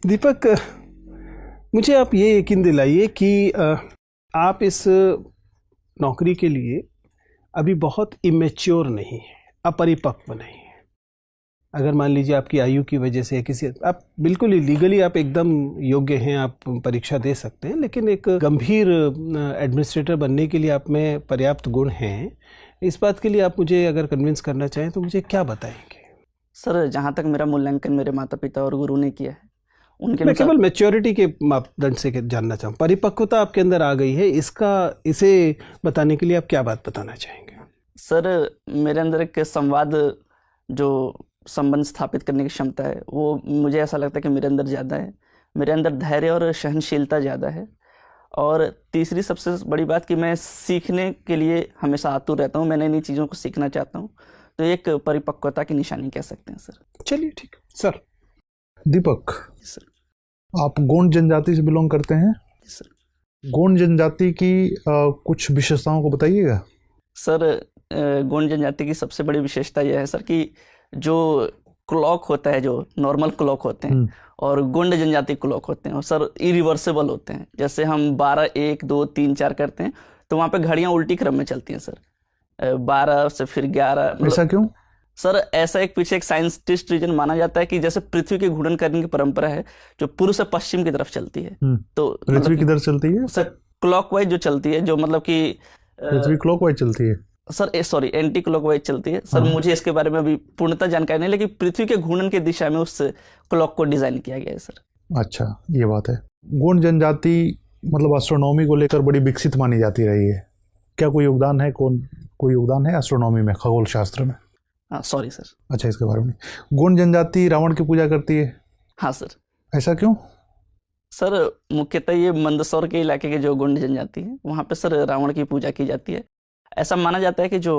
दीपक, मुझे आप ये यकीन दिलाइए कि आप इस नौकरी के लिए अभी बहुत इमेच्योर नहीं है, अपरिपक्व नहीं है। अगर मान लीजिए आपकी आयु की वजह से किसी, आप बिल्कुल ही लीगली आप एकदम योग्य हैं, आप परीक्षा दे सकते हैं, लेकिन एक गंभीर एडमिनिस्ट्रेटर बनने के लिए आप में पर्याप्त गुण हैं। इस बात के लिए आप मुझे अगर कन्विंस करना चाहें तो मुझे क्या बताएंगे? सर, जहाँ तक मेरा मूल्यांकन मेरे माता पिता और गुरु ने किया है उनके मैं केवल मैच्योरिटी के मापदंड से जानना चाहूँ, परिपक्वता आपके अंदर आ गई है, इसे बताने के लिए आप क्या बात बताना चाहेंगे? सर, मेरे अंदर एक जो संबंध स्थापित करने की क्षमता है वो मुझे ऐसा लगता है कि मेरे अंदर ज़्यादा है। मेरे अंदर धैर्य और सहनशीलता ज़्यादा है। और तीसरी सबसे बड़ी बात कि मैं सीखने के लिए हमेशा आतुर रहता हूँ, मैं नई नई चीज़ों को सीखना चाहता हूँ। तो एक परिपक्वता की निशानी कह सकते हैं सर। चलिए ठीक सर। दीपक सर, आप गोंड जनजाति से बिलोंग करते हैं? सर, गोंड जनजाति की कुछ विशेषताओं को बताइएगा। सर, गोंड जनजाति की सबसे बड़ी विशेषता यह है सर कि जो क्लॉक होता है, जो नॉर्मल क्लॉक होते हैं और गोंड जनजाति क्लॉक होते हैं, और सर इरिवर्सिबल होते हैं। जैसे हम 12 1 2 3 4 करते हैं तो वहाँ पे घड़ियाँ उल्टी क्रम में चलती हैं सर। 12 से फिर 11। ऐसा क्यों? सर, ऐसा पीछे एक साइंटिस्ट रीजन माना जाता है कि जैसे पृथ्वी के घूर्णन करने की परंपरा है जो पूर्व से पश्चिम की तरफ चलती है, तो पृथ्वी किधर चलती है सर? क्लॉकवाइज जो चलती है, जो मतलब कि पृथ्वी क्लॉकवाइज चलती है सर, सॉरी, एंटी क्लॉकवाइज चलती है सर। मुझे इसके बारे में अभी पूर्णतः जानकारी नहीं, लेकिन पृथ्वी के घूर्णन की दिशा में उस क्लॉक को डिजाइन किया गया है सर। अच्छा, ये बात है। गोंड जनजाति मतलब एस्ट्रोनॉमी को लेकर बड़ी विकसित मानी जाती रही है। क्या कोई योगदान है, कोई योगदान है एस्ट्रोनॉमी में, खगोल शास्त्र में? हाँ, सॉरी सर। अच्छा, इसके बारे में। गोंड जनजाति रावण की पूजा करती है? हाँ सर। ऐसा क्यों? सर, मुख्यतः ये मंदसौर के इलाके के जो गोंड जनजाति है वहाँ पे सर रावण की पूजा की जाती है। ऐसा माना जाता है कि जो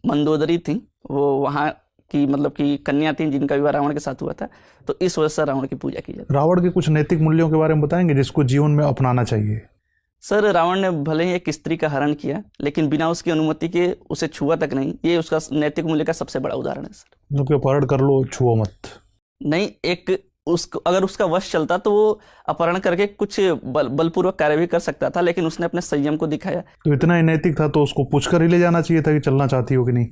मंदोदरी थी वो वहाँ की मतलब कि कन्या थी जिनका विवाह रावण के साथ हुआ था, तो इस वजह से रावण की पूजा की जाती है। रावण के कुछ नैतिक मूल्यों के बारे में बताएंगे जिसको जीवन में अपनाना चाहिए? सर, रावण ने भले ही एक स्त्री का हरण किया लेकिन बिना उसकी अनुमति के उसे छुआ तक नहीं। ये उसका नैतिक मूल्य का सबसे बड़ा उदाहरण है सर। मतलब अपहरण कर लो, छुओ मत? नहीं, अगर उसका वश चलता तो वो अपहरण करके कुछ बलपूर्वक कार्य भी कर सकता था, लेकिन उसने अपने संयम को दिखाया। तो इतना ही नैतिक था तो उसको पूछकर ही ले जाना चाहिए था कि चलना चाहती हो कि नहीं?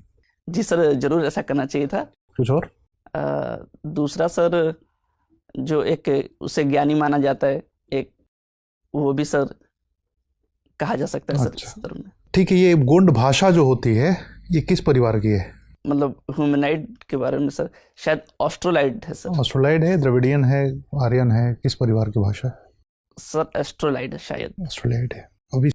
जी सर, जरूर ऐसा करना चाहिए था। कुछ और? दूसरा सर, जो एक उसे ज्ञानी माना जाता है, एक वो भी सर कहा जा सकता है। अच्छा, सर में ठीक है। ये गोंड भाषा जो होती है ये किस परिवार की है? मतलब ह्यूमनाइड के बारे में सर, शायद ऑस्ट्रोलाइड है सर। ऑस्ट्रोलाइड है, द्रविडियन है, आर्यन है, किस परिवार की भाषा है? सर, एस्ट्रोलाइड है शायद। ऑस्ट्रोलाइड है। अभी